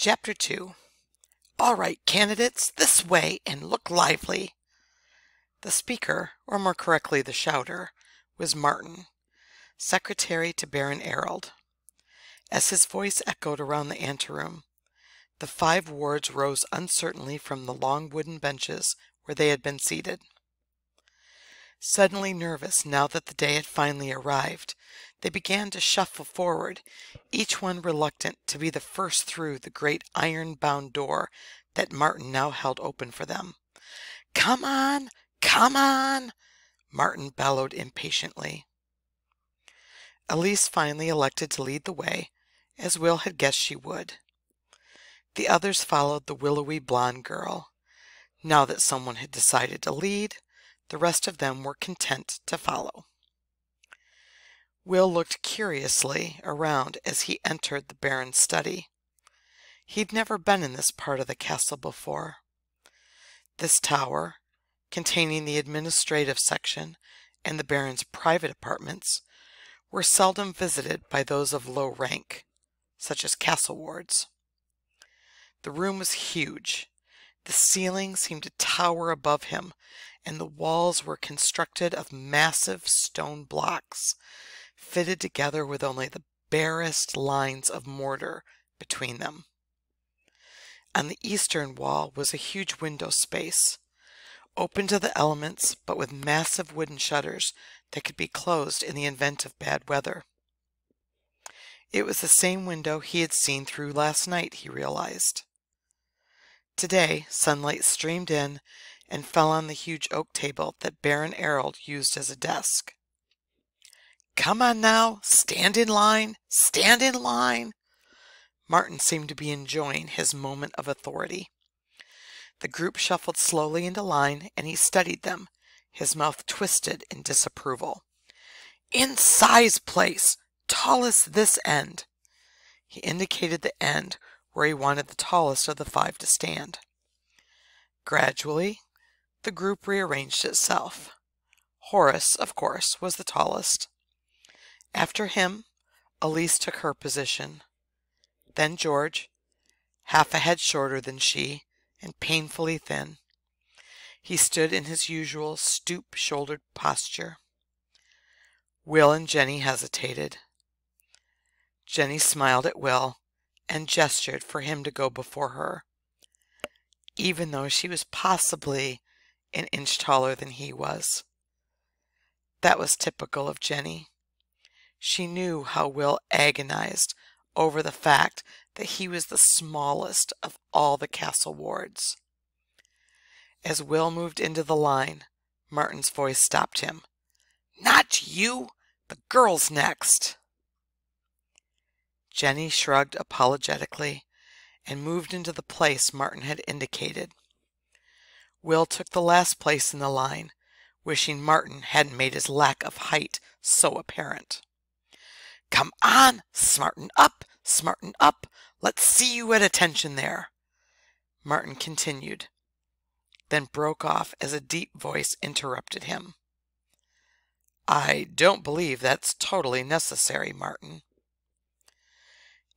Chapter 2. All right, candidates, this way, and look lively. The speaker, or more correctly the shouter, was Martin, secretary to Baron Errold. As his voice echoed around the anteroom, the 5 wards rose uncertainly from the long wooden benches where they had been seated. Suddenly nervous now that the day had finally arrived, they began to shuffle forward, each one reluctant to be the first through the great iron-bound door that Martin now held open for them. "Come on! Come on!" Martin bellowed impatiently. Elise finally elected to lead the way, as Will had guessed she would. The others followed the willowy blonde girl. Now that someone had decided to lead, the rest of them were content to follow. Will looked curiously around as he entered the Baron's study. He'd never been in this part of the castle before. This tower, containing the administrative section and the Baron's private apartments, were seldom visited by those of low rank, such as castle wards. The room was huge. The ceiling seemed to tower above him, and the walls were constructed of massive stone blocks, fitted together with only the barest lines of mortar between them. On the eastern wall was a huge window space, open to the elements but with massive wooden shutters that could be closed in the event of bad weather. It was the same window he had seen through last night, he realized. Today, sunlight streamed in and fell on the huge oak table that Baron Errold used as a desk. "Come on now, stand in line, stand in line!" Martin seemed to be enjoying his moment of authority. The group shuffled slowly into line, and he studied them, his mouth twisted in disapproval. "In size place, tallest this end." He indicated the end where he wanted the tallest of the 5 to stand. Gradually, the group rearranged itself. Horace, of course, was the tallest. After him, Elise took her position. Then George, half a head shorter than she, and painfully thin. He stood in his usual stoop-shouldered posture. Will and Jenny hesitated. Jenny smiled at Will and gestured for him to go before her, even though she was possibly an inch taller than he was. That was typical of Jenny. She knew how Will agonized over the fact that he was the smallest of all the castle wards. As Will moved into the line, Martin's voice stopped him. "Not you! The girl's next!" Jenny shrugged apologetically and moved into the place Martin had indicated. Will took the last place in the line, wishing Martin hadn't made his lack of height so apparent. "Come on, smarten up, smarten up. Let's see you at attention there," Martin continued, then broke off as a deep voice interrupted him. "I don't believe that's totally necessary, Martin."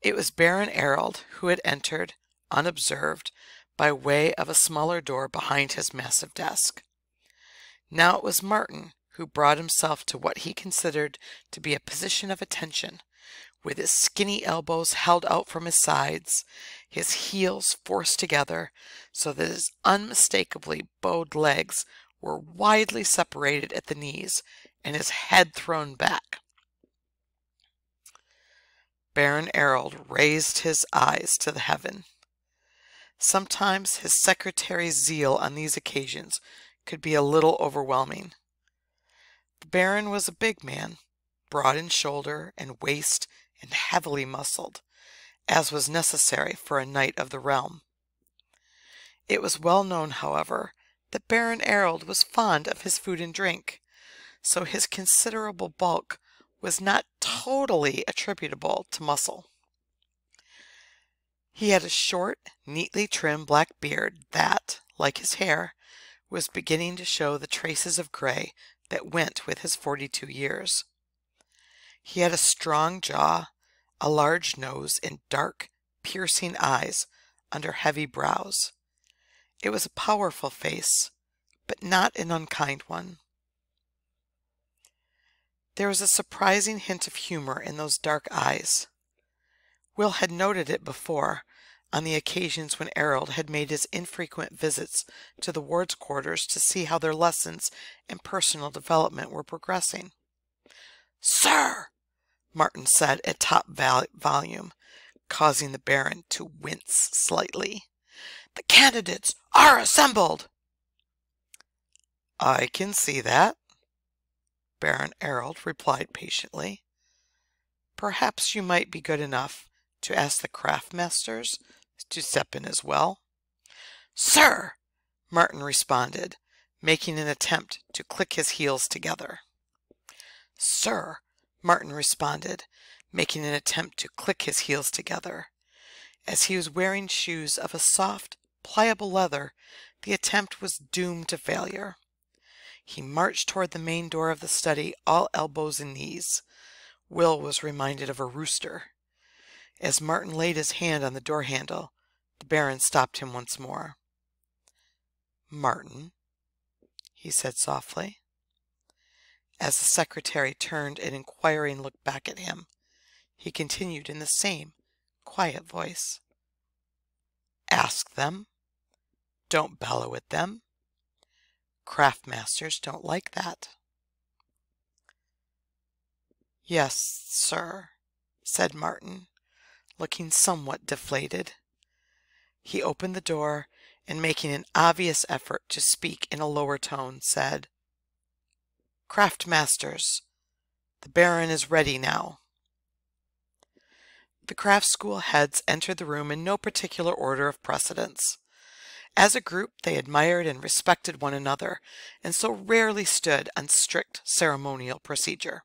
It was Baron Errold who had entered, unobserved, by way of a smaller door behind his massive desk. Now it was Martin who brought himself to what he considered to be a position of attention, with his skinny elbows held out from his sides, his heels forced together so that his unmistakably bowed legs were widely separated at the knees, and his head thrown back. Baron Errold raised his eyes to the heaven. Sometimes his secretary's zeal on these occasions could be a little overwhelming. The Baron was a big man, broad in shoulder and waist and heavily muscled, as was necessary for a knight of the realm. It was well known, however, that Baron Errold was fond of his food and drink, so his considerable bulk was not totally attributable to muscle. He had a short, neatly trimmed black beard that, like his hair, was beginning to show the traces of gray that went with his 42 years. He had a strong jaw, a large nose, and dark, piercing eyes under heavy brows. It was a powerful face, but not an unkind one. There was a surprising hint of humor in those dark eyes. Will had noted it before, on the occasions when Errol had made his infrequent visits to the wards' quarters to see how their lessons and personal development were progressing. "Sir!" Martin said at top volume, causing the Baron to wince slightly. "The candidates are assembled!" "I can see that," Baron Errol replied patiently. "Perhaps you might be good enough to ask the craft masters to step in as well." "Sir!" Martin responded, making an attempt to click his heels together. "Sir!" Martin responded, making an attempt to click his heels together. As he was wearing shoes of a soft, pliable leather, the attempt was doomed to failure. He marched toward the main door of the study, all elbows and knees. Will was reminded of a rooster. As Martin laid his hand on the door handle, the Baron stopped him once more. "Martin," he said softly. As the secretary turned an inquiring look back at him, he continued in the same quiet voice. "Ask them. Don't bellow at them. Craft masters don't like that." "Yes, sir," said Martin, looking somewhat deflated. He opened the door and, making an obvious effort to speak in a lower tone, said, "Craft masters, the Baron is ready now." The craft school heads entered the room in no particular order of precedence. As a group, they admired and respected one another, and so rarely stood on strict ceremonial procedure.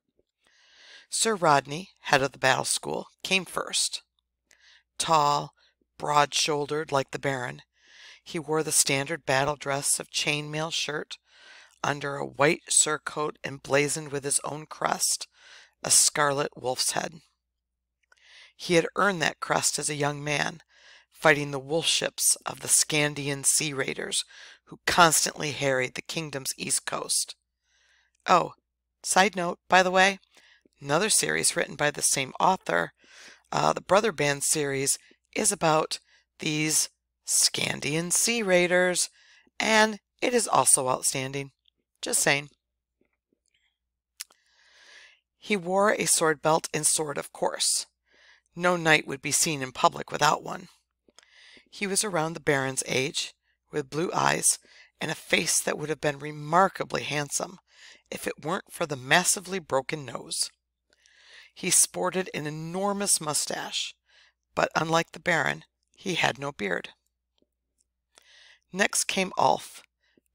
Sir Rodney, head of the battle school, came first. Tall, broad-shouldered like the Baron, he wore the standard battle dress of chainmail shirt, under a white surcoat emblazoned with his own crest, a scarlet wolf's head. He had earned that crest as a young man, fighting the wolf ships of the Scandian sea raiders who constantly harried the kingdom's east coast. Oh, side note, by the way, another series written by the same author, the Brother Band series, is about these Scandian sea raiders, and it is also outstanding. Just saying. He wore a sword belt and sword, of course. No knight would be seen in public without one. He was around the Baron's age, with blue eyes and a face that would have been remarkably handsome if it weren't for the massively broken nose. He sported an enormous mustache, but unlike the Baron, he had no beard. Next came Ulf,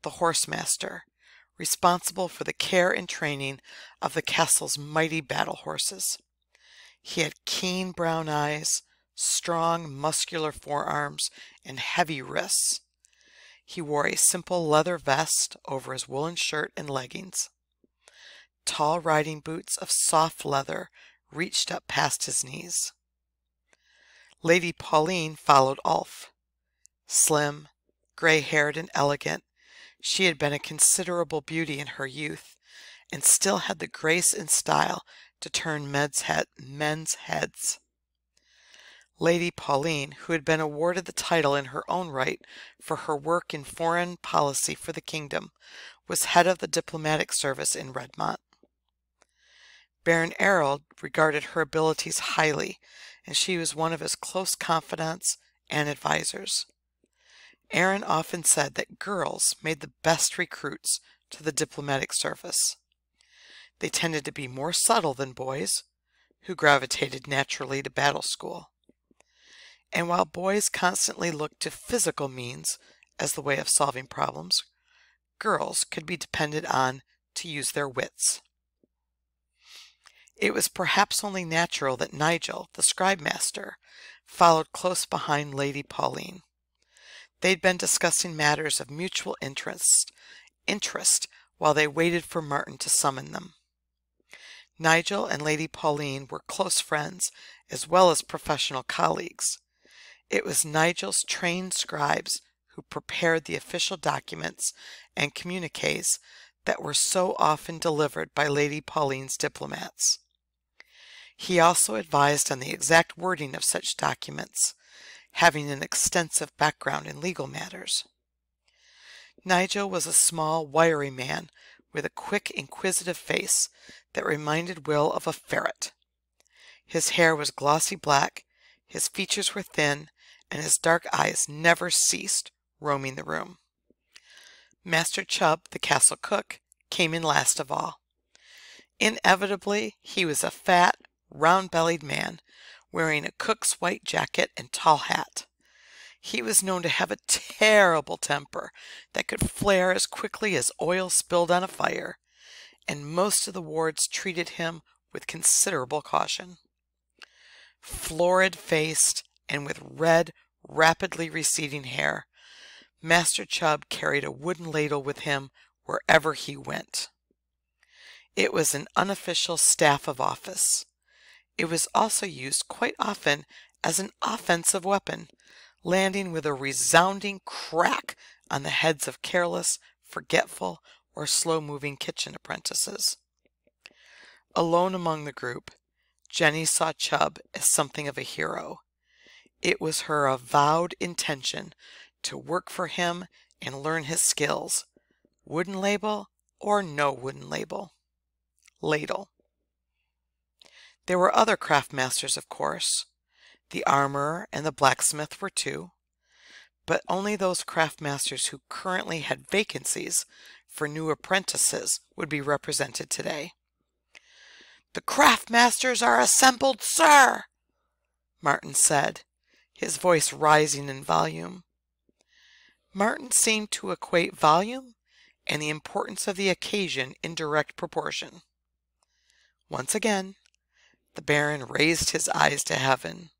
the horsemaster, responsible for the care and training of the castle's mighty battle horses. He had keen brown eyes, strong muscular forearms, and heavy wrists. He wore a simple leather vest over his woolen shirt and leggings. Tall riding boots of soft leather reached up past his knees. Lady Pauline followed Ulf. Slim, gray-haired, and elegant, she had been a considerable beauty in her youth, and still had the grace and style to turn men's heads. Lady Pauline, who had been awarded the title in her own right for her work in foreign policy for the kingdom, was head of the diplomatic service in Redmont. Baron Errol regarded her abilities highly, and she was one of his close confidants and advisors. Aaron often said that girls made the best recruits to the diplomatic service. They tended to be more subtle than boys, who gravitated naturally to battle school. And while boys constantly looked to physical means as the way of solving problems, girls could be depended on to use their wits. It was perhaps only natural that Nigel, the scribe master, followed close behind Lady Pauline. They'd been discussing matters of mutual interest while they waited for Martin to summon them. Nigel and Lady Pauline were close friends as well as professional colleagues. It was Nigel's trained scribes who prepared the official documents and communiques that were so often delivered by Lady Pauline's diplomats. He also advised on the exact wording of such documents, having an extensive background in legal matters. Nigel was a small, wiry man with a quick, inquisitive face that reminded Will of a ferret. His hair was glossy black, his features were thin, and his dark eyes never ceased roaming the room. Master Chubb, the castle cook, came in last of all. Inevitably, he was a fat, round-bellied man, wearing a cook's white jacket and tall hat. He was known to have a terrible temper that could flare as quickly as oil spilled on a fire, and most of the wards treated him with considerable caution. Florid-faced and with red, rapidly receding hair, Master Chubb carried a wooden ladle with him wherever he went. It was an unofficial staff of office. It was also used quite often as an offensive weapon, landing with a resounding crack on the heads of careless, forgetful, or slow-moving kitchen apprentices. Alone among the group, Jenny saw Chubb as something of a hero. It was her avowed intention to work for him and learn his skills, wooden ladle or no wooden ladle. There were other craft masters, of course. The armorer and the blacksmith were two, but only those craft masters who currently had vacancies for new apprentices would be represented today. "The craft masters are assembled, sir," Martin said, his voice rising in volume. Martin seemed to equate volume and the importance of the occasion in direct proportion. Once again, the Baron raised his eyes to heaven.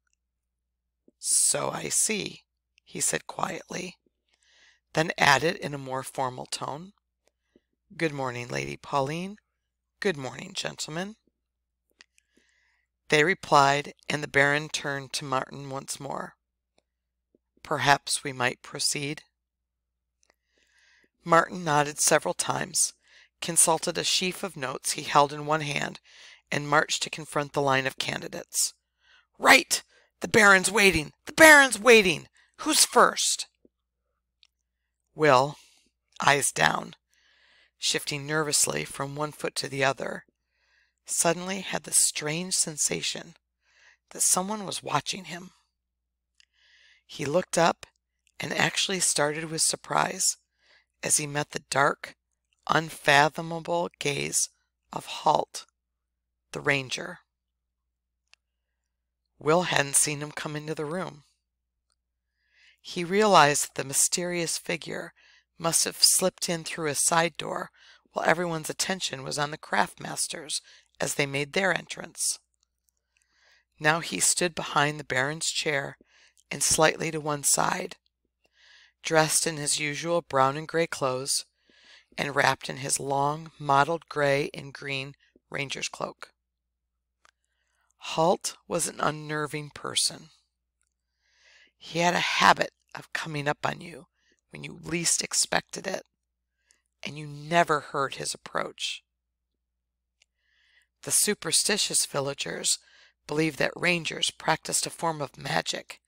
"So I see," he said quietly, then added in a more formal tone, "Good morning, Lady Pauline. Good morning, gentlemen." They replied, and the Baron turned to Martin once more. "Perhaps we might proceed?" Martin nodded several times, consulted a sheaf of notes he held in one hand, and marched to confront the line of candidates. "Right! The Baron's waiting! The Baron's waiting! Who's first?" Will, eyes down, shifting nervously from one foot to the other, suddenly had the strange sensation that someone was watching him. He looked up and actually started with surprise as he met the dark, unfathomable gaze of Halt, the ranger. Will hadn't seen him come into the room. He realized that the mysterious figure must have slipped in through a side door while everyone's attention was on the craft masters as they made their entrance. Now he stood behind the Baron's chair and slightly to one side, dressed in his usual brown and gray clothes, and wrapped in his long, mottled gray and green ranger's cloak. Halt was an unnerving person. He had a habit of coming up on you when you least expected it, and you never heard his approach. The superstitious villagers believed that rangers practiced a form of magic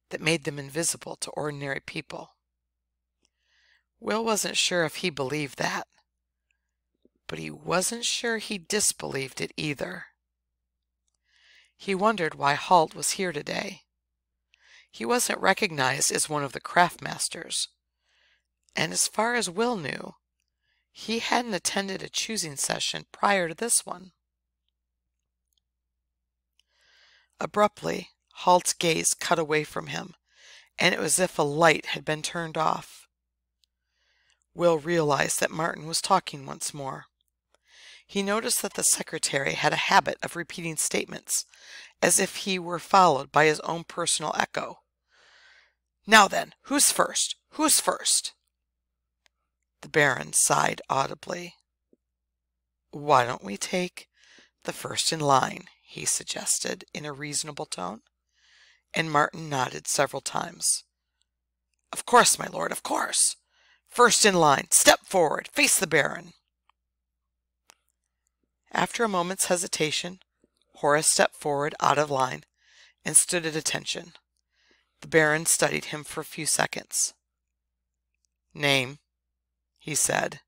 that made them invisible to ordinary people. Will wasn't sure if he believed that, but he wasn't sure he disbelieved it either. He wondered why Halt was here today. He wasn't recognized as one of the craft masters, and as far as Will knew, he hadn't attended a choosing session prior to this one. Abruptly, Halt's gaze cut away from him, and it was as if a light had been turned off. Will realized that Martin was talking once more. He noticed that the secretary had a habit of repeating statements, as if he were followed by his own personal echo. "Now then, who's first? Who's first?" The Baron sighed audibly. "Why don't we take the first in line?" he suggested in a reasonable tone. And Martin nodded several times. Of course, my lord, of course. First in line, step forward, face the Baron. After a moment's hesitation, Horace stepped forward out of line and stood at attention. The Baron studied him for a few seconds. Name, he said,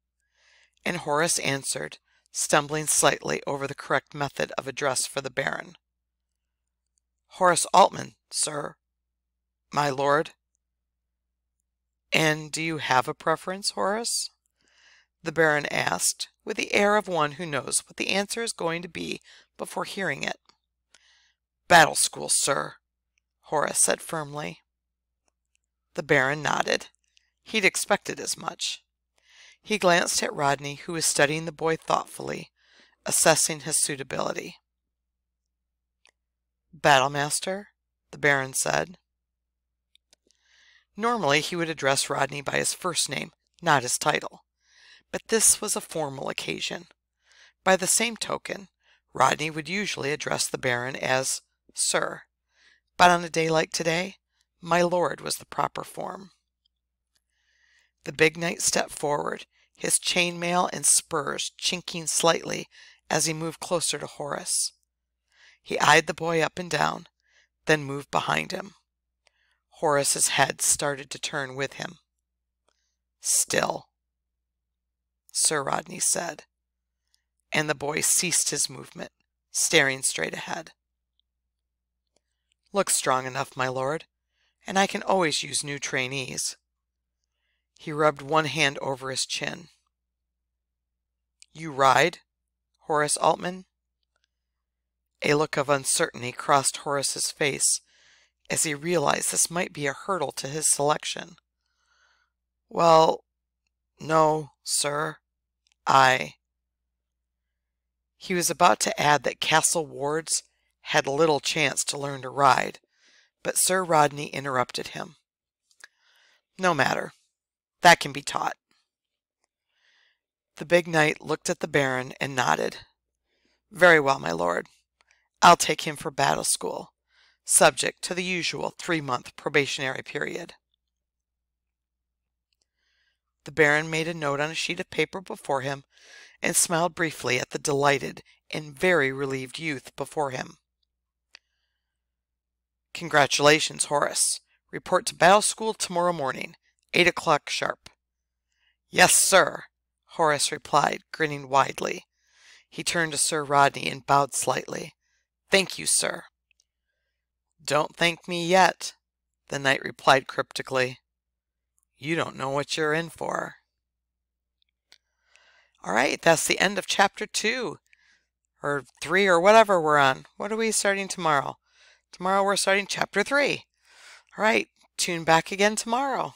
and Horace answered, stumbling slightly over the correct method of address for the Baron. Horace Altman, sir. My lord. And do you have a preference, Horace? The Baron asked, with the air of one who knows what the answer is going to be before hearing it. Battle school, sir, Horace said firmly. The Baron nodded. He'd expected as much. He glanced at Rodney, who was studying the boy thoughtfully, assessing his suitability. Battlemaster, the Baron said. Normally he would address Rodney by his first name, not his title. But this was a formal occasion. By the same token, Rodney would usually address the Baron as Sir, but on a day like today, my lord was the proper form. The big knight stepped forward, his chainmail and spurs chinking slightly as he moved closer to Horace. He eyed the boy up and down, then moved behind him. Horace's head started to turn with him. Still, Sir Rodney said, and the boy ceased his movement, staring straight ahead. Looks strong enough, my lord, and I can always use new trainees. He rubbed one hand over his chin. You ride, Horace Altman? A look of uncertainty crossed Horace's face as he realized this might be a hurdle to his selection. Well, no, sir. He was about to add that castle wards had little chance to learn to ride, but Sir Rodney interrupted him. No matter. That can be taught. The big knight looked at the Baron and nodded. Very well, my lord. I'll take him for battle school, subject to the usual 3-month probationary period. The Baron made a note on a sheet of paper before him and smiled briefly at the delighted and very relieved youth before him. Congratulations, Horace. Report to battle school tomorrow morning, 8 o'clock sharp. Yes, sir, Horace replied, grinning widely. He turned to Sir Rodney and bowed slightly. Thank you, sir. Don't thank me yet, the knight replied cryptically. You don't know what you're in for. All right, that's the end of chapter 2, or 3, or whatever we're on. What are we starting tomorrow? Tomorrow we're starting chapter 3. All right, tune back again tomorrow.